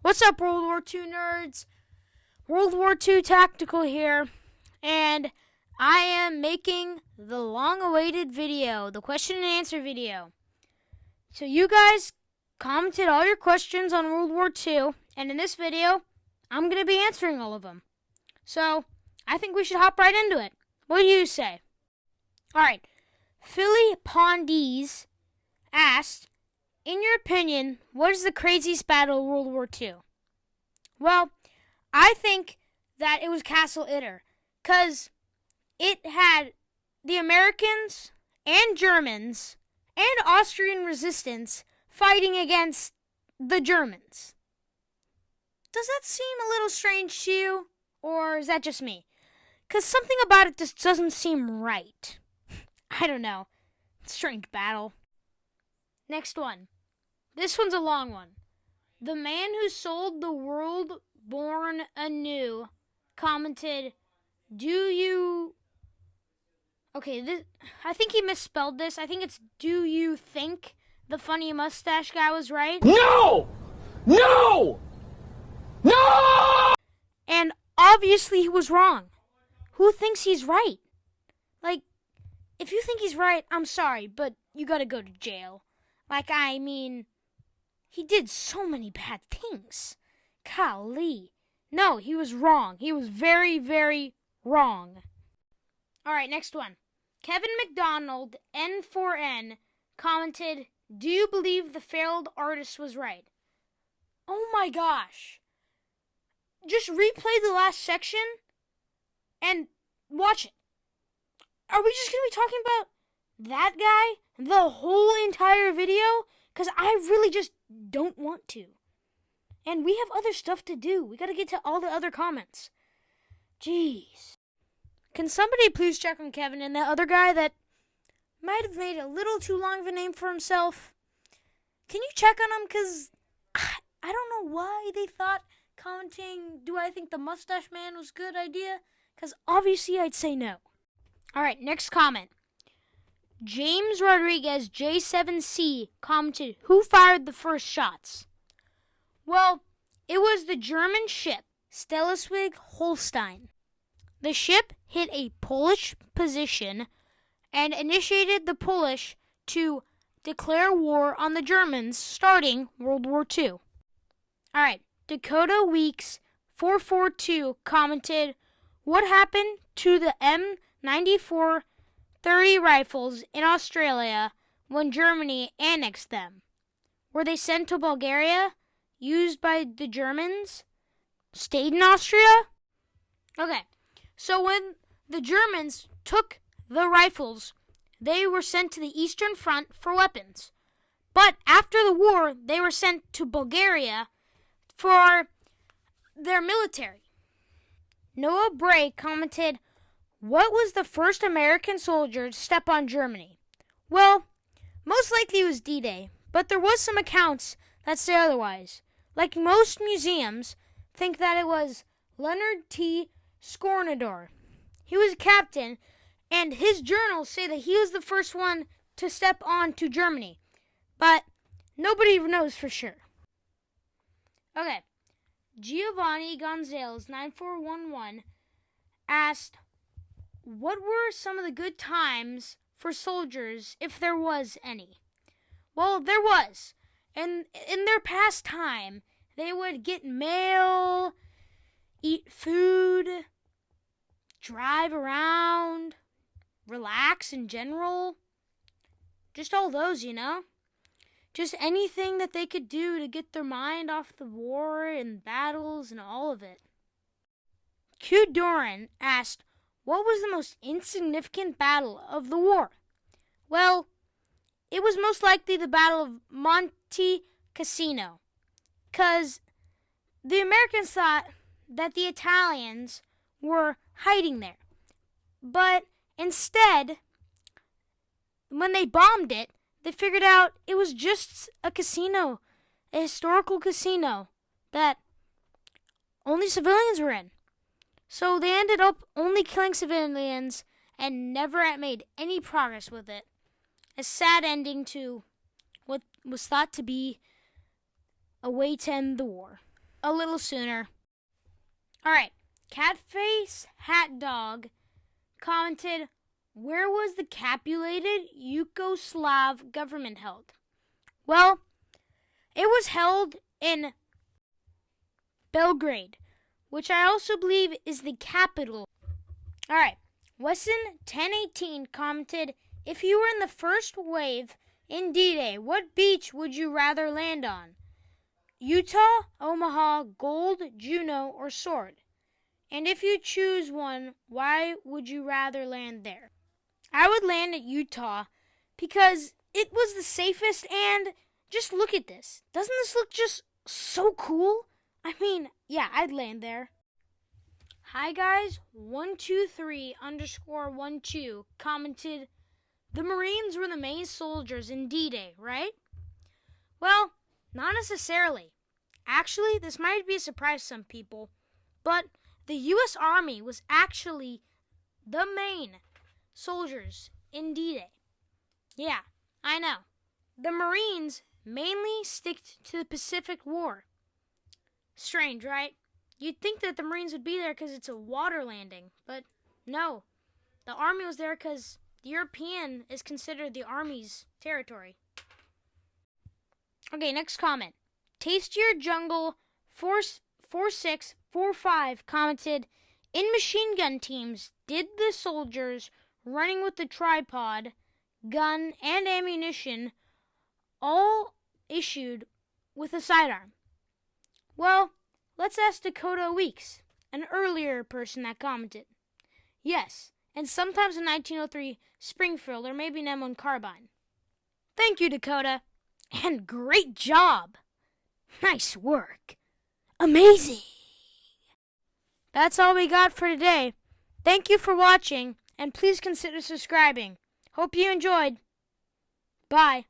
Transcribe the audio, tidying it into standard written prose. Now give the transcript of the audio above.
What's up, World War II nerds? World War II Tactical here, and I am making the long-awaited video, the question and answer video. So you guys commented all your questions on World War II, and in this video, I'm going to be answering all of them. So I think we should hop right into it. What do you say? Alright, Philly Pondees asked, in your opinion, what is the craziest battle of World War II? Well, I think that it was Castle Itter, because it had the Americans and Germans and Austrian resistance fighting against the Germans. Does that seem a little strange to you, or is that just me? Because something about it just doesn't seem right. I don't know. Strange battle. Next one. This one's a long one. The man who sold the world born anew commented, I think he misspelled this. I think it's, do you think the funny mustache guy was right? No! No! No! And obviously he was wrong. Who thinks he's right? Like, if you think he's right, I'm sorry, but you gotta go to jail. He did so many bad things. Golly. No, he was wrong. He was very, very wrong. Alright, next one. Kevin McDonald, N4N, commented, do you believe the failed artist was right? Oh my gosh. Just replay the last section and watch it. Are we just going to be talking about that guy the whole entire video? Because I really just don't want to. And we have other stuff to do. We got to get to all the other comments. Jeez. Can somebody please check on Kevin and that other guy that might have made a little too long of a name for himself? Can you check on him? Because I don't know why they thought commenting, do I think the mustache man was a good idea? Because obviously I'd say no. Alright, next comment. James Rodriguez, J7C, commented, who fired the first shots? Well, it was the German ship, Schleswig Holstein. The ship hit a Polish position and initiated the Polish to declare war on the Germans, starting World War II. Alright, Dakota Weeks 442 commented, what happened to the M94 30 rifles in Australia when Germany annexed them? Were they sent to Bulgaria, used by the Germans, stayed in Austria? Okay, so when the Germans took the rifles, they were sent to the Eastern Front for weapons. But after the war, they were sent to Bulgaria for their military. Noah Bray commented, what was the first American soldier to step on Germany? Well, most likely it was D-Day, but there was some accounts that say otherwise. Like most museums think that it was Leonard T. Scornador. He was a captain, and his journals say that he was the first one to step on to Germany. But nobody knows for sure. Okay. Giovanni Gonzalez 9411 asked, what were some of the good times for soldiers, if there was any? Well, there was. And in their pastime, they would get mail, eat food, drive around, relax in general. Just all those, you know? Just anything that they could do to get their mind off the war and battles and all of it. Q Doran asked, what was the most insignificant battle of the war? Well, it was most likely the Battle of Monte Cassino, because the Americans thought that the Italians were hiding there. But instead, when they bombed it, they figured out it was just a casino, a historical casino that only civilians were in. So they ended up only killing civilians and never made any progress with it. A sad ending to what was thought to be a way to end the war. a little sooner. Alright, Catface Hat Dog commented, where was the Capulated Yugoslav government held? Well, it was held in Belgrade, which I also believe is the capital. Alright, Wesson1018 commented, if you were in the first wave in D-Day, what beach would you rather land on? Utah, Omaha, Gold, Juneau, or Sword? And if you choose one, why would you rather land there? I would land at Utah because it was the safest, and just look at this. Doesn't this look just so cool? I mean, yeah, I'd land there. Hi guys, 123_12 commented, the Marines were the main soldiers in D-Day, right? Well, not necessarily. Actually, this might be a surprise to some people, but the U.S. Army was actually the main soldiers in D-Day. Yeah, I know. The Marines mainly stick to the Pacific War. Strange, right? You'd think that the Marines would be there because it's a water landing, but no. The Army was there because the European is considered the Army's territory. Okay, next comment. Tastier Jungle 4645 commented, in machine gun teams, did the soldiers running with the tripod, gun, and ammunition all issued with a sidearm? Well, let's ask Dakota Weeks, an earlier person that commented. Yes, and sometimes in 1903 Springfield or maybe an M1 carbine. Thank you, Dakota, and great job. Nice work. Amazing. That's all we got for today. Thank you for watching, and please consider subscribing. Hope you enjoyed. Bye.